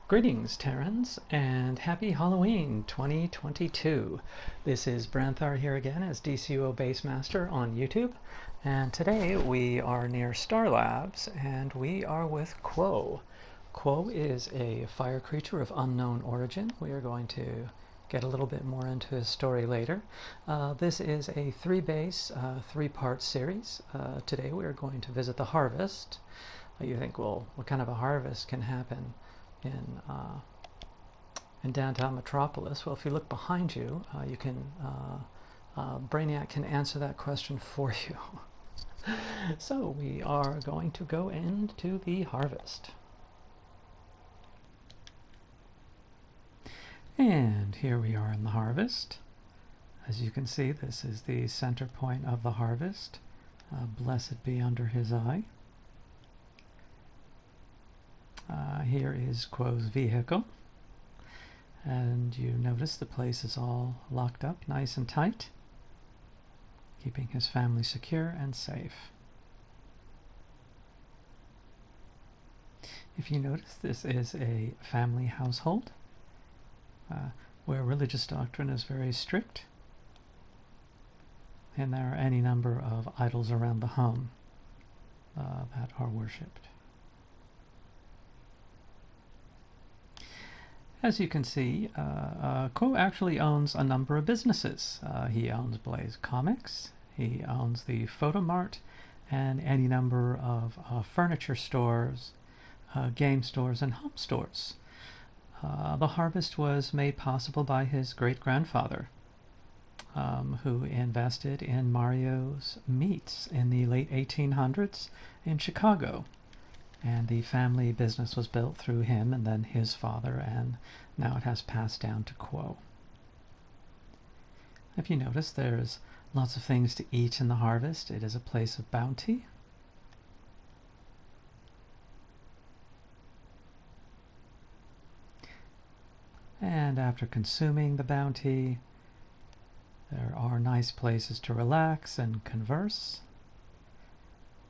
Greetings, Terrans, and happy Halloween 2022. This is Branthar here again as DCUO Base Master on YouTube, and today we are near Star Labs, and we are with Quo. Quo is a fire creature of unknown origin. We are going to get a little bit more into his story later. This is a three-base, three-part series. Today we are going to visit the Harvest. You think, well, what kind of a harvest can happen in downtown Metropolis? Well, if you look behind you, you can Brainiac can answer that question for you. So we are going to go into the Harvest. And here we are in the Harvest. As you can see, this is the center point of the Harvest. Blessed be under his eye. Here is Quo's vehicle, and you notice the place is all locked up nice and tight, keeping his family secure and safe. If you notice, this is a family household where religious doctrine is very strict, and there are any number of idols around the home that are worshipped. As you can see, Quo actually owns a number of businesses. He owns Blaze Comics, he owns the Photo Mart, and any number of furniture stores, game stores, and home stores. The Harvest was made possible by his great-grandfather, who invested in Mario's Meats in the late 1800s in Chicago. And the family business was built through him and then his father, and now it has passed down to Quo. If you notice, there's lots of things to eat in the Harvest. It is a place of bounty. And after consuming the bounty, there are nice places to relax and converse.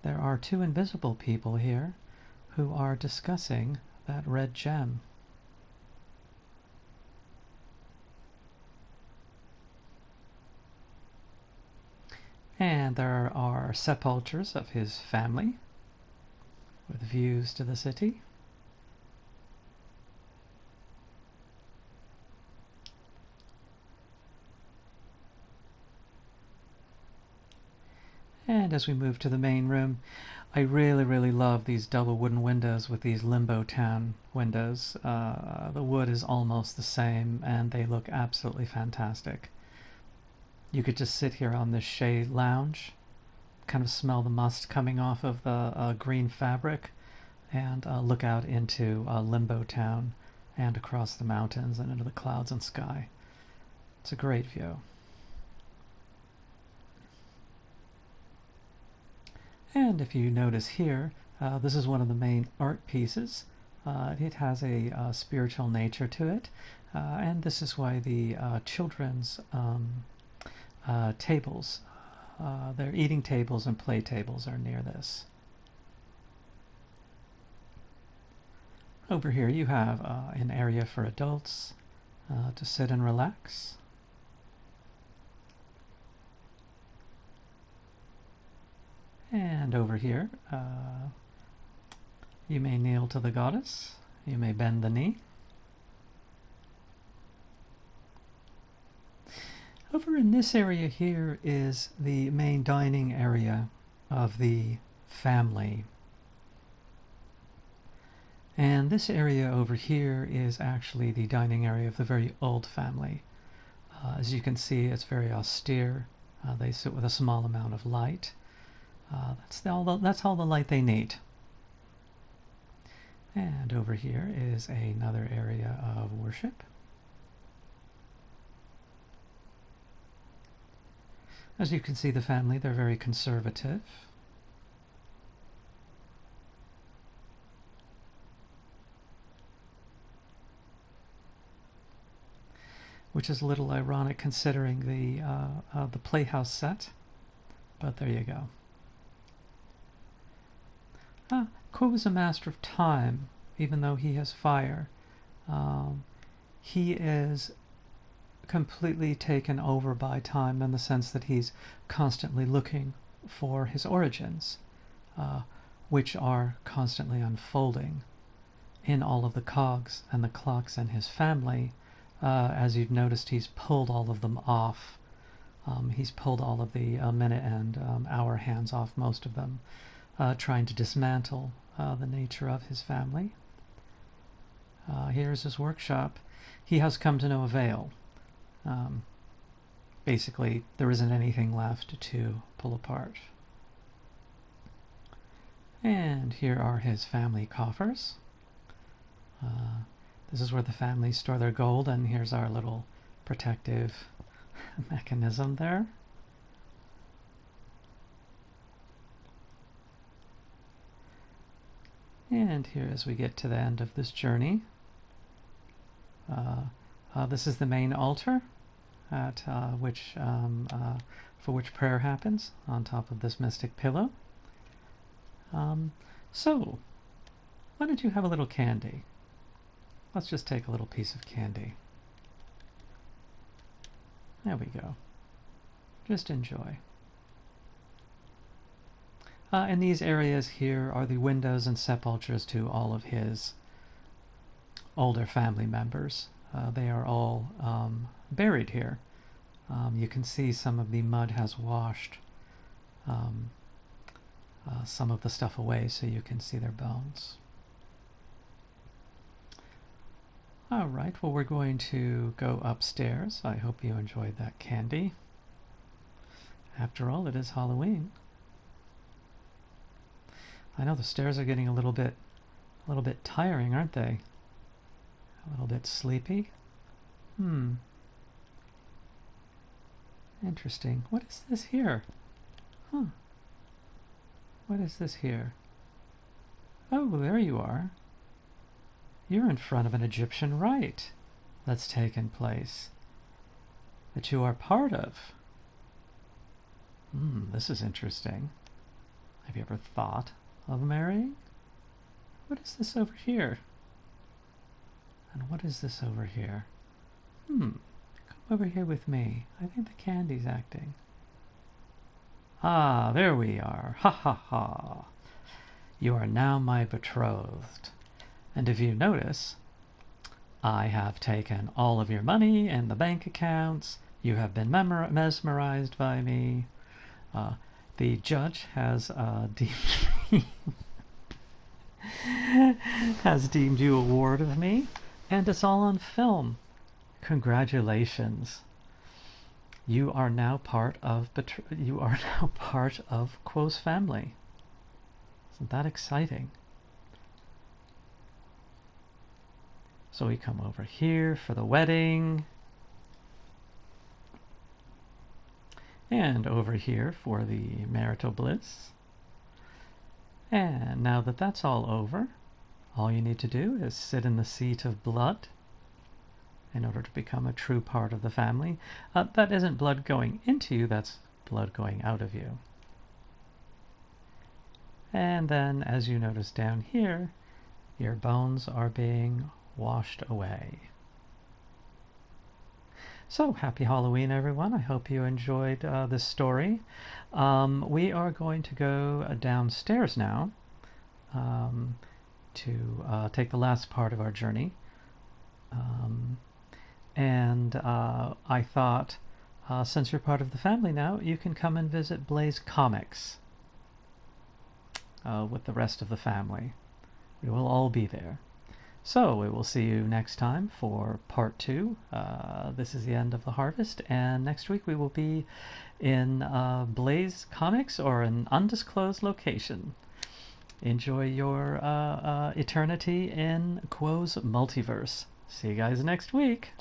There are two invisible people here who are discussing that red gem. And there are sepulchres of his family with views to the city. And as we move to the main room, I really love these double wooden windows with these Limbo Town windows. The wood is almost the same, and they look absolutely fantastic. You could just sit here on this shade lounge, kind of smell the must coming off of the green fabric, and look out into Limbo Town and across the mountains and into the clouds and sky. It's a great view. And if you notice here, this is one of the main art pieces. It has a spiritual nature to it, and this is why the children's tables, their eating tables and play tables, are near this. Over here you have an area for adults to sit and relax. And over here, you may kneel to the goddess, you may bend the knee. Over in this area here is the main dining area of the family. And this area over here is actually the dining area of the very old family. As you can see, it's very austere. They sit with a small amount of light. That's all the light they need. And over here is another area of worship. As you can see, the family, they're very conservative. Which is a little ironic considering the playhouse set, but there you go. Quo is a master of time, even though he has fire. he is completely taken over by time in the sense that he's constantly looking for his origins, uh, which are constantly unfolding in all of the cogs and the clocks in his family. As you've noticed, he's pulled all of them off. He's pulled all of the minute and hour hands off most of them, trying to dismantle the nature of his family. Here's his workshop. He has come to no avail. Basically, there isn't anything left to pull apart. And here are his family coffers. This is where the families store their gold, and here's our little protective mechanism there. And here, as we get to the end of this journey, this is the main altar at for which prayer happens on top of this mystic pillow. So, why don't you have a little candy? Let's just take a little piece of candy. There we go. Just enjoy. And these areas here are the windows and sepulchres to all of his older family members. They are all buried here. You can see some of the mud has washed some of the stuff away, so you can see their bones. Alright, well, we're going to go upstairs. I hope you enjoyed that candy. After all, it is Halloween. I know the stairs are getting a little bit tiring, aren't they? A little bit sleepy. Interesting. What is this here? What is this here? Oh, there you are. You're in front of an Egyptian rite that's taken place, that you are part of. This is interesting. Have you ever thought of marrying? What is this over here? And what is this over here? Come over here with me. I think the candy's acting. Ah, there we are. Ha ha ha. You are now my betrothed. And if you notice, I have taken all of your money and the bank accounts. You have been mesmerized by me. The judge has deemed you a ward of me, and it's all on film. Congratulations. You are now part of Quo's family. Isn't that exciting? So we come over here for the wedding, and over here for the marital bliss. And now that that's all over, all you need to do is sit in the seat of blood in order to become a true part of the family. That isn't blood going into you, that's blood going out of you. And then, as you notice down here, your bones are being washed away. So, happy Halloween, everyone. I hope you enjoyed this story. We are going to go downstairs now to take the last part of our journey. And I thought, since you're part of the family now, you can come and visit Blaze Comics with the rest of the family. We will all be there. So we will see you next time for part 2. This is the end of the harvest, and next week we will be in Blaze Comics or an undisclosed location. Enjoy your eternity in Quo's multiverse. See you guys next week.